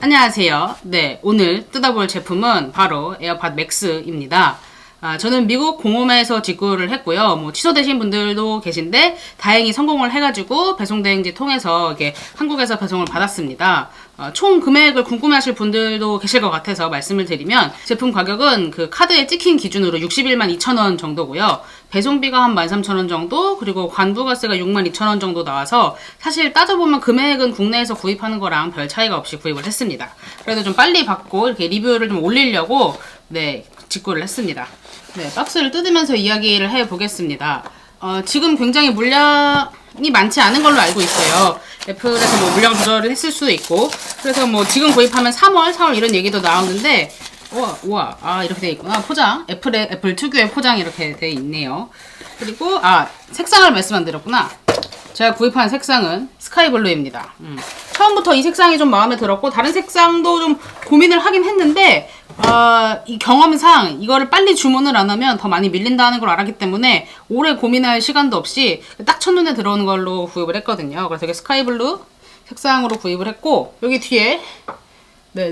안녕하세요. 네, 오늘 뜯어볼 제품은 바로 에어팟 맥스입니다. 저는 미국 공홈에서 직구를 했고요. 취소되신 분들도 계신데 다행히 성공을 해가지고 배송대행지 통해서 이렇게 한국에서 배송을 받았습니다. 총 금액을 궁금해하실 분들도 계실 것 같아서 말씀을 드리면 제품 가격은 그 카드에 찍힌 기준으로 61만 2천원 정도고요. 배송비가 한 13,000원 정도, 그리고 관부가세가 6만 2천원 정도 나와서 사실 따져보면 금액은 국내에서 구입하는 거랑 별 차이가 없이 구입을 했습니다. 그래도 좀 빨리 받고 이렇게 리뷰를 좀 올리려고 직구를 했습니다. 박스를 뜯으면서 이야기를 해보겠습니다. 지금 굉장히 물량이 많지 않은 걸로 알고 있어요. 애플에서 물량 조절을 했을 수도 있고, 그래서 지금 구입하면 3월, 4월 이런 얘기도 나오는데, 우와, 이렇게 돼 있구나. 포장. 애플 특유의 포장이 이렇게 돼 있네요. 그리고, 색상을 말씀 안 드렸구나. 제가 구입한 색상은 스카이블루입니다. 처음부터 이 색상이 좀 마음에 들었고, 다른 색상도 좀 고민을 하긴 했는데, 이 경험상 이거를 빨리 주문을 안 하면 더 많이 밀린다는 걸 알았기 때문에 오래 고민할 시간도 없이 딱 첫눈에 들어오는 걸로 구입을 했거든요. 그래서 이게 스카이블루 색상으로 구입을 했고, 여기 뒤에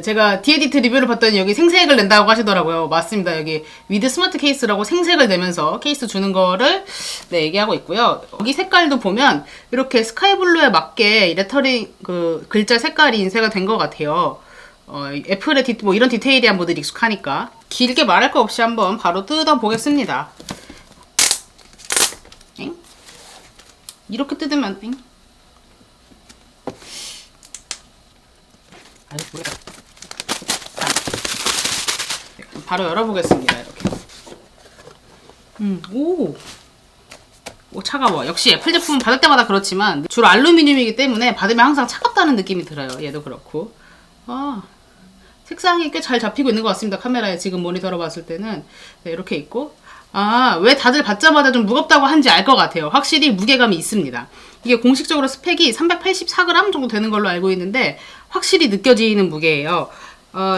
제가 디에디트 리뷰를 봤더니 여기 생색을 낸다고 하시더라고요. 맞습니다. 여기 위드 스마트 케이스라고 생색을 내면서 케이스 주는 거를 얘기하고 있고요. 여기 색깔도 보면 이렇게 스카이블루에 맞게 레터링 글자 색깔이 인쇄가 된 것 같아요. 애플의 이런 디테일이한 모델이 익숙하니까 길게 말할 거 없이 한번 바로 뜯어보겠습니다. 엥? 이렇게 뜯으면 모르겠다. 바로 열어보겠습니다. 이렇게. 오, 차가워. 역시 애플 제품은 받을 때마다 그렇지만 주로 알루미늄이기 때문에 받으면 항상 차갑다는 느낌이 들어요. 얘도 그렇고. 색상이 꽤 잘 잡히고 있는 것 같습니다. 카메라에 지금 모니터로 봤을 때는. 이렇게 있고. 왜 다들 받자마자 좀 무겁다고 하는지 알 것 같아요. 확실히 무게감이 있습니다. 이게 공식적으로 스펙이 384g 정도 되는 걸로 알고 있는데 확실히 느껴지는 무게예요.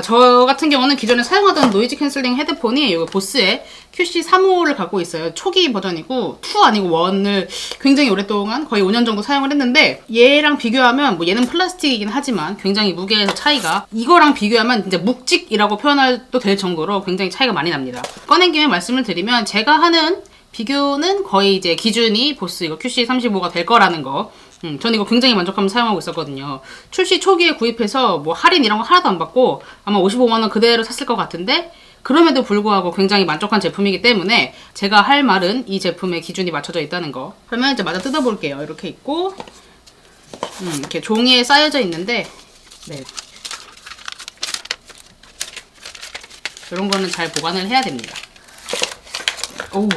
저 같은 경우는 기존에 사용하던 노이즈 캔슬링 헤드폰이 이거 보스의 QC35를 갖고 있어요. 초기 버전이고 2 아니고 1을 굉장히 오랫동안 거의 5년 정도 사용을 했는데, 얘랑 비교하면 얘는 플라스틱이긴 하지만 굉장히 무게에서 차이가, 이거랑 비교하면 진짜 묵직이라고 표현해도 될 정도로 굉장히 차이가 많이 납니다. 꺼낸 김에 말씀을 드리면 제가 하는 비교는 거의 이제 기준이 보스 이거 QC35가 될 거라는 거. 전 이거 굉장히 만족하면서 사용하고 있었거든요. 출시 초기에 구입해서 할인 이런 거 하나도 안 받고 아마 55만원 그대로 샀을 것 같은데, 그럼에도 불구하고 굉장히 만족한 제품이기 때문에 제가 할 말은 이 제품의 기준이 맞춰져 있다는 거. 그러면 이제 마저 뜯어볼게요. 이렇게 있고, 이렇게 종이에 쌓여져 있는데, 이런 거는 잘 보관을 해야 됩니다. 오,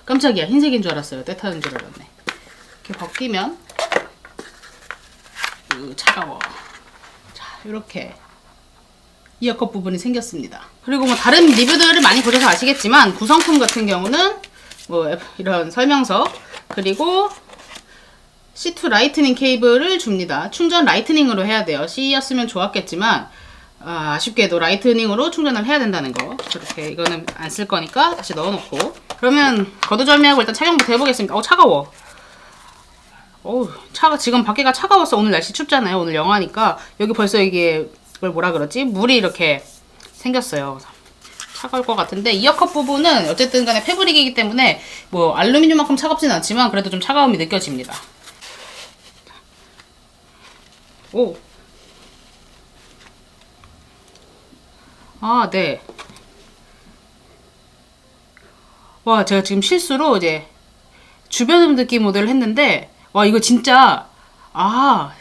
깜짝이야. 흰색인 줄 알았어요. 때 타는 줄 알았네. 이렇게 벗기면 차가워. 자, 이렇게 이어컵 부분이 생겼습니다. 그리고 다른 리뷰들을 많이 보셔서 아시겠지만 구성품 같은 경우는 이런 설명서, 그리고 C2 라이트닝 케이블을 줍니다. 충전 라이트닝으로 해야 돼요. C였으면 좋았겠지만 아쉽게도 라이트닝으로 충전을 해야 된다는 거. 그렇게 이거는 안 쓸 거니까 다시 넣어놓고, 그러면 거두절미하고 일단 착용부터 해보겠습니다. 차가워. 지금 밖에가 차가워서, 오늘 날씨 춥잖아요. 오늘 영하니까 여기 벌써 이게 이걸 뭐라 그러지? 물이 이렇게 생겼어요. 차가울 것 같은데, 이어컵 부분은 어쨌든 간에 패브릭이기 때문에 알루미늄만큼 차갑진 않지만 그래도 좀 차가움이 느껴집니다. 네. 제가 지금 실수로 이제 주변음 듣기 모델을 했는데, 이거 진짜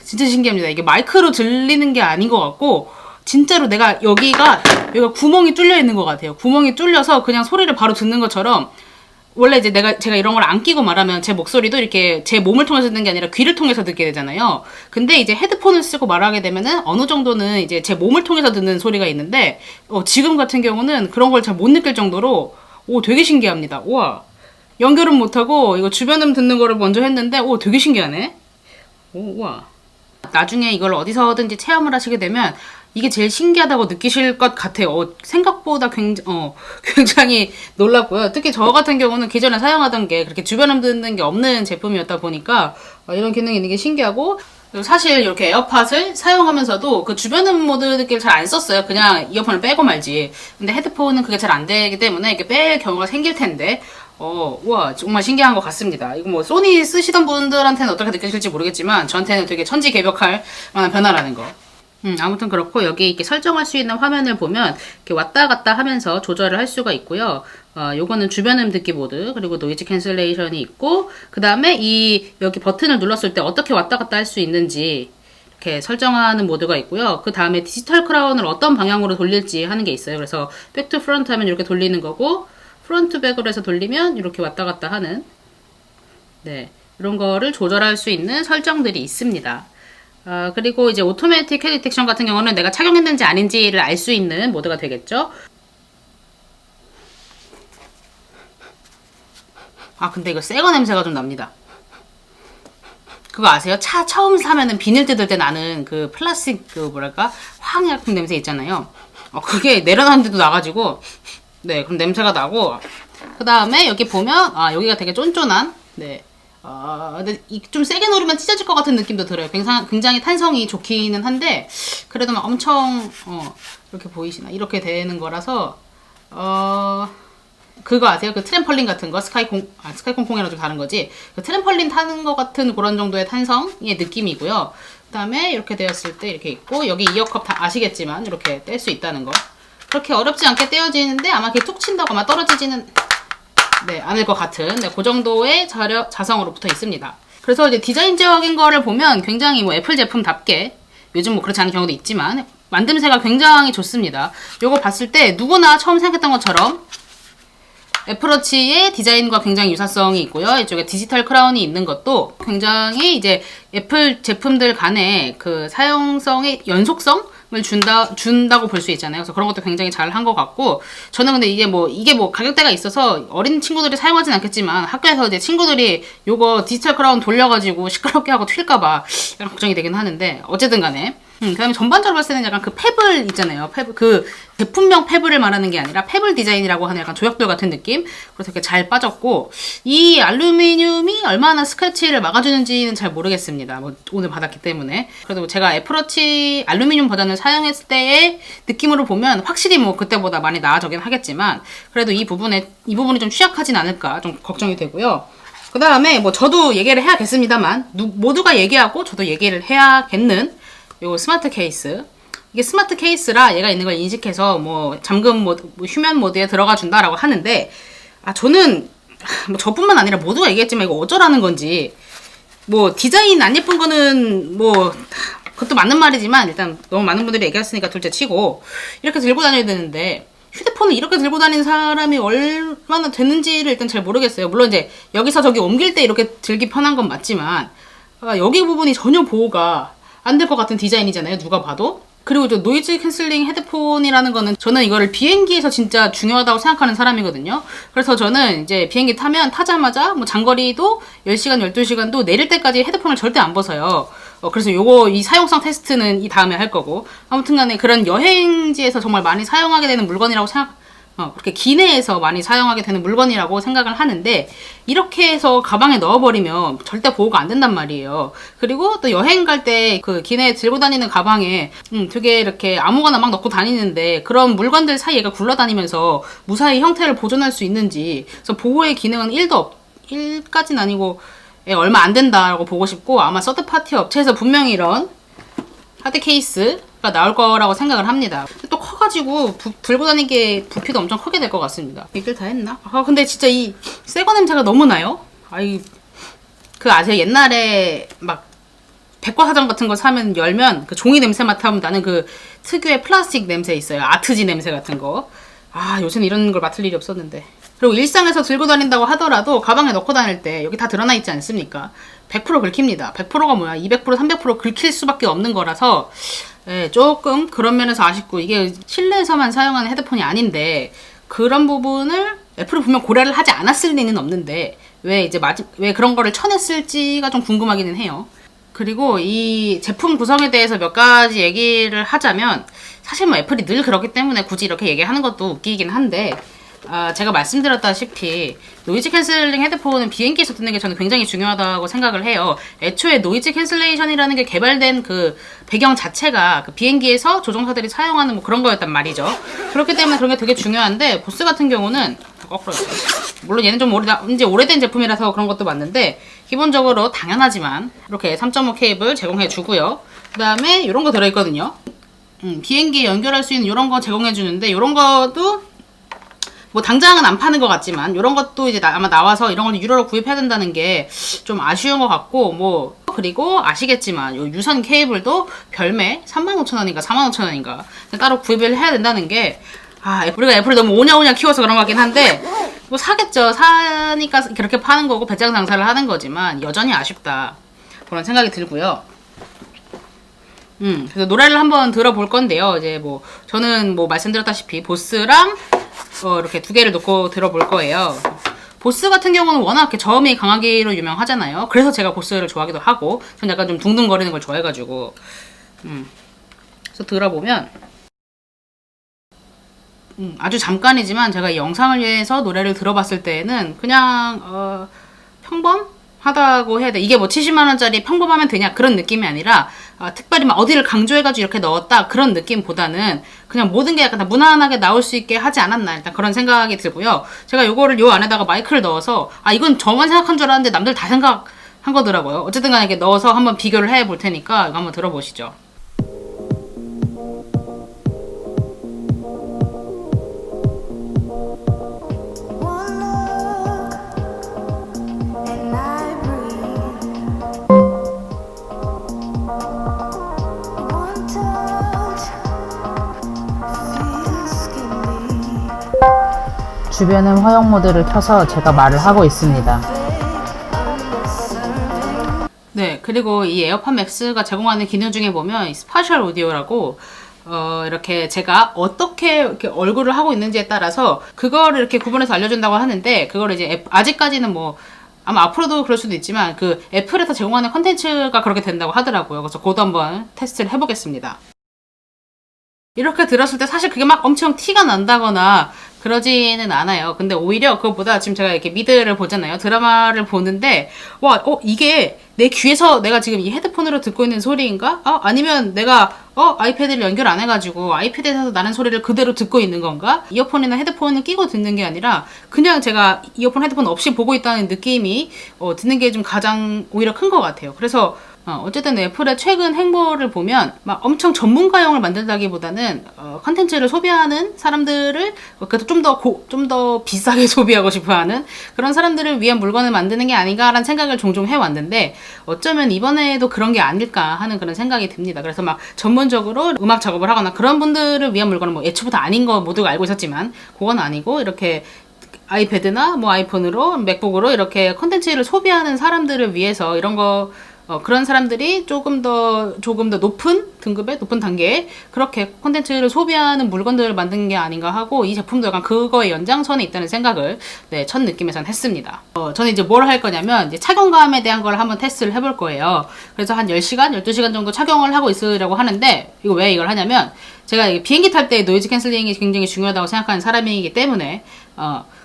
신기합니다. 이게 마이크로 들리는 게 아닌 것 같고, 진짜로 여기가 구멍이 뚫려 있는 것 같아요. 구멍이 뚫려서 그냥 소리를 바로 듣는 것처럼, 원래 이제 제가 이런 걸 안 끼고 말하면 제 목소리도 이렇게 제 몸을 통해서 듣는 게 아니라 귀를 통해서 듣게 되잖아요. 근데 이제 헤드폰을 쓰고 말하게 되면은 어느 정도는 이제 제 몸을 통해서 듣는 소리가 있는데, 지금 같은 경우는 그런 걸 잘 못 느낄 정도로, 되게 신기합니다. 우와. 연결은 못하고 이거 주변음 듣는 거를 먼저 했는데, 되게 신기하네. 우와. 나중에 이걸 어디서든지 체험을 하시게 되면 이게 제일 신기하다고 느끼실 것 같아요. 생각보다 굉장히 놀랐고요. 특히 저 같은 경우는 기존에 사용하던 게 그렇게 주변음 듣는 게 없는 제품이었다 보니까 이런 기능이 있는 게 신기하고, 그리고 사실 이렇게 에어팟을 사용하면서도 그 주변 음 모드를 잘 안 썼어요. 그냥 이어폰을 빼고 말지. 근데 헤드폰은 그게 잘 안 되기 때문에 이렇게 뺄 경우가 생길 텐데, 우와, 정말 신기한 것 같습니다. 이거 뭐, 소니 쓰시던 분들한테는 어떻게 느껴질지 모르겠지만, 저한테는 되게 천지개벽할 만한 변화라는 거. 아무튼 그렇고, 여기 이렇게 설정할 수 있는 화면을 보면, 이렇게 왔다 갔다 하면서 조절을 할 수가 있고요. 요거는 주변 음 듣기 모드, 그리고 노이즈 캔슬레이션이 있고, 그 다음에 여기 버튼을 눌렀을 때 어떻게 왔다 갔다 할 수 있는지, 이렇게 설정하는 모드가 있고요. 그 다음에 디지털 크라운을 어떤 방향으로 돌릴지 하는 게 있어요. 그래서 백 투 프런트 하면 이렇게 돌리는 거고, 프론트 백으로 해서 돌리면 이렇게 왔다 갔다 하는, 네, 이런 거를 조절할 수 있는 설정들이 있습니다. 그리고 이제 오토매틱 헤드 디텍션 같은 경우는 내가 착용했는지 아닌지를 알 수 있는 모드가 되겠죠. 근데 이거 새거 냄새가 좀 납니다. 그거 아세요? 차 처음 사면은 비닐 뜯을 때 나는 그 플라스틱 그 뭐랄까 화학약품 냄새 있잖아요. 그게 내려놨는데도 나가지고, 네, 그럼 냄새가 나고, 그 다음에 여기 보면, 여기가 되게 쫀쫀한, 네, 근데 좀 세게 누르면 찢어질 것 같은 느낌도 들어요. 굉장히 탄성이 좋기는 한데, 그래도 막 엄청, 이렇게 보이시나? 이렇게 되는 거라서, 그거 아세요? 그 트램펄린 같은 거? 스카이콩콩이랑 좀 다른 거지? 그 트램펄린 타는 것 같은 그런 정도의 탄성의 느낌이고요. 그 다음에 이렇게 되었을 때 이렇게 있고, 여기 이어컵 다 아시겠지만, 이렇게 뗄 수 있다는 거. 그렇게 어렵지 않게 떼어지는데 아마 이렇게 툭 친다고 아마 떨어지지는 않을 것 같은 그 정도의 자성으로 붙어 있습니다. 그래서 이제 디자인적인 거를 보면 굉장히 뭐 애플 제품답게 요즘 뭐 그렇지 않은 경우도 있지만 만듦새가 굉장히 좋습니다. 요거 봤을 때 누구나 처음 생각했던 것처럼 애플워치의 디자인과 굉장히 유사성이 있고요. 이쪽에 디지털 크라운이 있는 것도 굉장히 이제 애플 제품들 간의 그 사용성의 연속성을 준다고 볼 수 있잖아요. 그래서 그런 것도 굉장히 잘 한 것 같고, 저는 근데 이게 뭐 가격대가 있어서 어린 친구들이 사용하진 않겠지만 학교에서 이제 친구들이 요거 디지털 크라운 돌려가지고 시끄럽게 하고 튈까봐 약간 걱정이 되긴 하는데, 어쨌든 간에. 그 다음에 전반적으로 봤을 때는 약간 그 페블 있잖아요. 그 제품명 페블을 말하는 게 아니라 페블 디자인이라고 하는 약간 조약돌 같은 느낌? 그래서 이렇게 잘 빠졌고, 이 알루미늄이 얼마나 스크래치를 막아주는지는 잘 모르겠습니다. 뭐 오늘 받았기 때문에. 그래도 제가 애플워치 알루미늄 버전을 사용했을 때의 느낌으로 보면 확실히 뭐 그때보다 많이 나아지긴 하겠지만, 그래도 이 부분이 좀 취약하진 않을까 좀 걱정이 되고요. 그 다음에 뭐 저도 얘기를 해야겠습니다만, 모두가 얘기하고 저도 얘기를 해야겠는 요 스마트 케이스. 이게 스마트 케이스라 얘가 있는 걸 인식해서 뭐 잠금 모드, 휴면 모드에 들어가 준다라고 하는데, 저는 뭐 저뿐만 아니라 모두가 얘기했지만 이거 어쩌라는 건지, 뭐 디자인 안 예쁜 거는 뭐 그것도 맞는 말이지만 일단 너무 많은 분들이 얘기했으니까 둘째 치고 이렇게 들고 다녀야 되는데, 휴대폰을 이렇게 들고 다니는 사람이 얼마나 되는지를 일단 잘 모르겠어요. 물론 이제 여기서 저기 옮길 때 이렇게 들기 편한 건 맞지만, 여기 부분이 전혀 보호가 안 될 것 같은 디자인이잖아요, 누가 봐도. 그리고 저 노이즈 캔슬링 헤드폰이라는 거는 저는 이거를 비행기에서 진짜 중요하다고 생각하는 사람이거든요. 그래서 저는 이제 비행기 타자마자 뭐 장거리도 10시간, 12시간도 내릴 때까지 헤드폰을 절대 안 벗어요. 그래서 이 사용성 테스트는 이 다음에 할 거고. 아무튼 간에 그런 여행지에서 정말 많이 사용하게 되는 물건이라고 그렇게 기내에서 많이 사용하게 되는 물건이라고 생각을 하는데, 이렇게 해서 가방에 넣어버리면 절대 보호가 안 된단 말이에요. 그리고 또 여행 갈 때 그 기내에 들고 다니는 가방에 되게 이렇게 아무거나 막 넣고 다니는데 그런 물건들 사이에 얘가 굴러다니면서 무사히 형태를 보존할 수 있는지, 그래서 보호의 기능은 1까지는 아니고 얼마 안 된다라고 보고 싶고, 아마 서드파티 업체에서 분명히 이런 하드 케이스가 나올 거라고 생각을 합니다. 또 커가지고 들고 다니기에 부피도 엄청 크게 될 것 같습니다. 얘기를 다 했나? 근데 진짜 이 새거 냄새가 너무 나요? 아세요? 옛날에 막 백과사전 같은 거 사면 열면 그 종이 냄새 맡으면 나는 그 특유의 플라스틱 냄새 있어요. 아트지 냄새 같은 거. 요새는 이런 걸 맡을 일이 없었는데. 그리고 일상에서 들고 다닌다고 하더라도 가방에 넣고 다닐 때 여기 다 드러나 있지 않습니까? 100% 긁힙니다. 100%가 뭐야? 200%, 300% 긁힐 수밖에 없는 거라서 조금 그런 면에서 아쉽고, 이게 실내에서만 사용하는 헤드폰이 아닌데 그런 부분을 애플이 분명 고려를 하지 않았을 리는 없는데 왜 그런 거를 쳐냈을지가 좀 궁금하기는 해요. 그리고 이 제품 구성에 대해서 몇 가지 얘기를 하자면, 사실 뭐 애플이 늘 그렇기 때문에 굳이 이렇게 얘기하는 것도 웃기긴 한데, 제가 말씀드렸다시피 노이즈 캔슬링 헤드폰은 비행기에서 듣는 게 저는 굉장히 중요하다고 생각을 해요. 애초에 노이즈 캔슬레이션이라는 게 개발된 그 배경 자체가 그 비행기에서 조종사들이 사용하는 뭐 그런 거였단 말이죠. 그렇기 때문에 그런 게 되게 중요한데, 보스 같은 경우는 거꾸로, 물론 얘는 좀 이제 오래된 제품이라서 그런 것도 맞는데, 기본적으로 당연하지만 이렇게 3.5 케이블 제공해 주고요. 그 다음에 이런 거 들어있거든요. 비행기에 연결할 수 있는 이런 거 제공해 주는데, 이런 것도 뭐 당장은 안 파는 것 같지만 이런 것도 이제 아마 나와서 이런 걸 유료로 구입해야 된다는 게 좀 아쉬운 것 같고, 뭐 그리고 아시겠지만 요 유선 케이블도 별매 35,000원인가 45,000원인가 따로 구입을 해야 된다는 게, 우리가 애플을 너무 오냐오냐 키워서 그런 것 같긴 한데, 뭐 사겠죠. 사니까 그렇게 파는 거고 배짱 장사를 하는 거지만 여전히 아쉽다, 그런 생각이 들고요. 그래서 노래를 한번 들어볼 건데요. 이제 뭐 저는 뭐 말씀드렸다시피 보스랑 이렇게 두 개를 놓고 들어볼 거예요. 보스 같은 경우는 워낙 이렇게 저음이 강하기로 유명하잖아요. 그래서 제가 보스를 좋아하기도 하고, 전 약간 좀 둥둥거리는 걸 좋아해가지고. 그래서 들어보면 아주 잠깐이지만 제가 이 영상을 위해서 노래를 들어봤을 때에는 그냥 평범하다고 해야 돼. 이게 뭐 70만원짜리 평범하면 되냐 그런 느낌이 아니라, 특별히 막 어디를 강조해가지고 이렇게 넣었다 그런 느낌보다는 그냥 모든 게 약간 다 무난하게 나올 수 있게 하지 않았나, 일단 그런 생각이 들고요. 제가 요거를 요 안에다가 마이크를 넣어서, 이건 저만 생각한 줄 알았는데 남들 다 생각한 거더라고요. 어쨌든 간에 이렇게 넣어서 한번 비교를 해 볼 테니까 이거 한번 들어보시죠. 주변은 화형 모드를 켜서 제가 말을 하고 있습니다. 네, 그리고 이 에어팟 맥스가 제공하는 기능 중에 보면 스파셜 오디오라고, 이렇게 제가 어떻게 이렇게 얼굴을 하고 있는지에 따라서 그거를 이렇게 구분해서 알려준다고 하는데, 그거를 이제 아직까지는 뭐 아마 앞으로도 그럴 수도 있지만 그 애플에서 제공하는 컨텐츠가 그렇게 된다고 하더라고요. 그래서 그것도 한번 테스트를 해보겠습니다. 이렇게 들었을 때 사실 그게 막 엄청 티가 난다거나 그러지는 않아요. 근데 오히려 그것보다 지금 제가 이렇게 미드를 보잖아요. 드라마를 보는데, 이게 내 귀에서 내가 지금 이 헤드폰으로 듣고 있는 소리인가? 아니면 내가 아이패드를 연결 안 해가지고 아이패드에서 나는 소리를 그대로 듣고 있는 건가? 이어폰이나 헤드폰을 끼고 듣는 게 아니라 그냥 제가 이어폰 헤드폰 없이 보고 있다는 느낌이 듣는 게 좀 가장 오히려 큰 것 같아요. 그래서 어쨌든 애플의 최근 행보를 보면 막 엄청 전문가용을 만든다기보다는 컨텐츠를 소비하는 사람들을 그래도 좀 더 비싸게 소비하고 싶어하는 그런 사람들을 위한 물건을 만드는 게 아닌가라는 생각을 종종 해왔는데, 어쩌면 이번에도 그런 게 아닐까 하는 그런 생각이 듭니다. 그래서 막 전문적으로 음악 작업을 하거나 그런 분들을 위한 물건은 뭐 애초부터 아닌 거 모두가 알고 있었지만, 그건 아니고 이렇게 아이패드나 뭐 아이폰으로 맥북으로 이렇게 컨텐츠를 소비하는 사람들을 위해서 이런 거, 그런 사람들이 조금 더 높은 등급의 높은 단계에 그렇게 콘텐츠를 소비하는 물건들을 만든 게 아닌가 하고, 이 제품도 약간 그거의 연장선에 있다는 생각을 첫 느낌에선 했습니다. 저는 이제 뭘 할 거냐면 이제 착용감에 대한 걸 한번 테스트를 해볼 거예요. 그래서 한 10시간, 12시간 정도 착용을 하고 있으려고 하는데, 이거 왜 이걸 하냐면 제가 비행기 탈 때 노이즈 캔슬링이 굉장히 중요하다고 생각하는 사람이기 때문에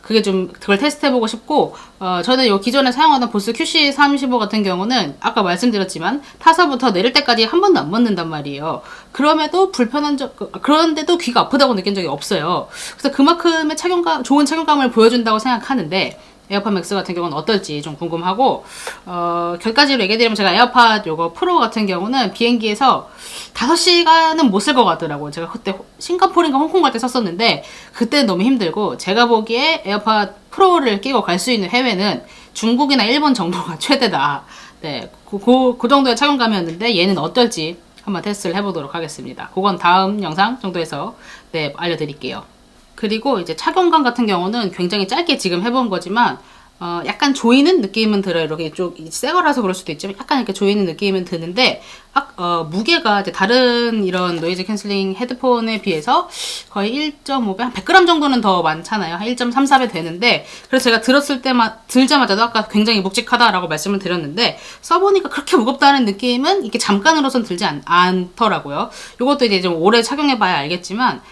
그게 좀 그걸 테스트해보고 싶고, 저는 요 기존에 사용하던 보스 QC315 같은 경우는 아까 말씀드렸지만 타서부터 내릴 때까지 한 번도 안 먹는단 말이에요. 그럼에도 그런데도 귀가 아프다고 느낀 적이 없어요. 그래서 그만큼의 좋은 착용감을 보여준다고 생각하는데, 에어팟 맥스 같은 경우는 어떨지 좀 궁금하고, 결과지로 얘기해드리면 제가 에어팟 요거 프로 같은 경우는 비행기에서 5시간은 못 쓸 것 같더라고요. 제가 그때 싱가포르인가 홍콩 갈 때 썼었는데 그때는 너무 힘들고, 제가 보기에 에어팟 프로를 끼고 갈 수 있는 해외는 중국이나 일본 정도가 최대다. 네, 그 정도의 착용감이었는데 얘는 어떨지 한번 테스트를 해보도록 하겠습니다. 그건 다음 영상 정도에서 알려드릴게요. 그리고 이제 착용감 같은 경우는 굉장히 짧게 지금 해본 거지만 약간 조이는 느낌은 들어요. 이렇게 좀 새 거라서 그럴 수도 있지만 약간 이렇게 조이는 느낌은 드는데, 무게가 이제 다른 이런 노이즈 캔슬링 헤드폰에 비해서 거의 1.5배, 한 100g 정도는 더 많잖아요. 한 1.34배 되는데, 그래서 제가 들자마자도 아까 굉장히 묵직하다라고 말씀을 드렸는데, 써보니까 그렇게 무겁다는 느낌은 이렇게 잠깐으로선 들지 않더라고요. 이것도 이제 좀 오래 착용해봐야 알겠지만,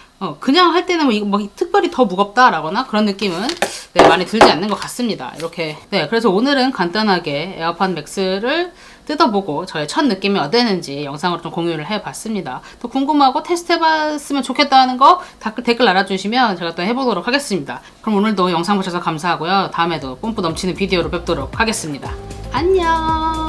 그냥 할 때는 뭐 이거 뭐 특별히 더 무겁다라거나 그런 느낌은 네, 많이 들지 않는 것 같습니다. 이렇게. 네, 그래서 오늘은 간단하게 에어팟 맥스를 뜯어보고 저의 첫 느낌이 어땠는지 영상으로 좀 공유를 해봤습니다. 또 궁금하고 테스트해봤으면 좋겠다는 거 댓글 달아주시면 제가 또 해보도록 하겠습니다. 그럼 오늘도 영상 보셔서 감사하고요. 다음에도 뽐뿌 넘치는 비디오로 뵙도록 하겠습니다. 안녕!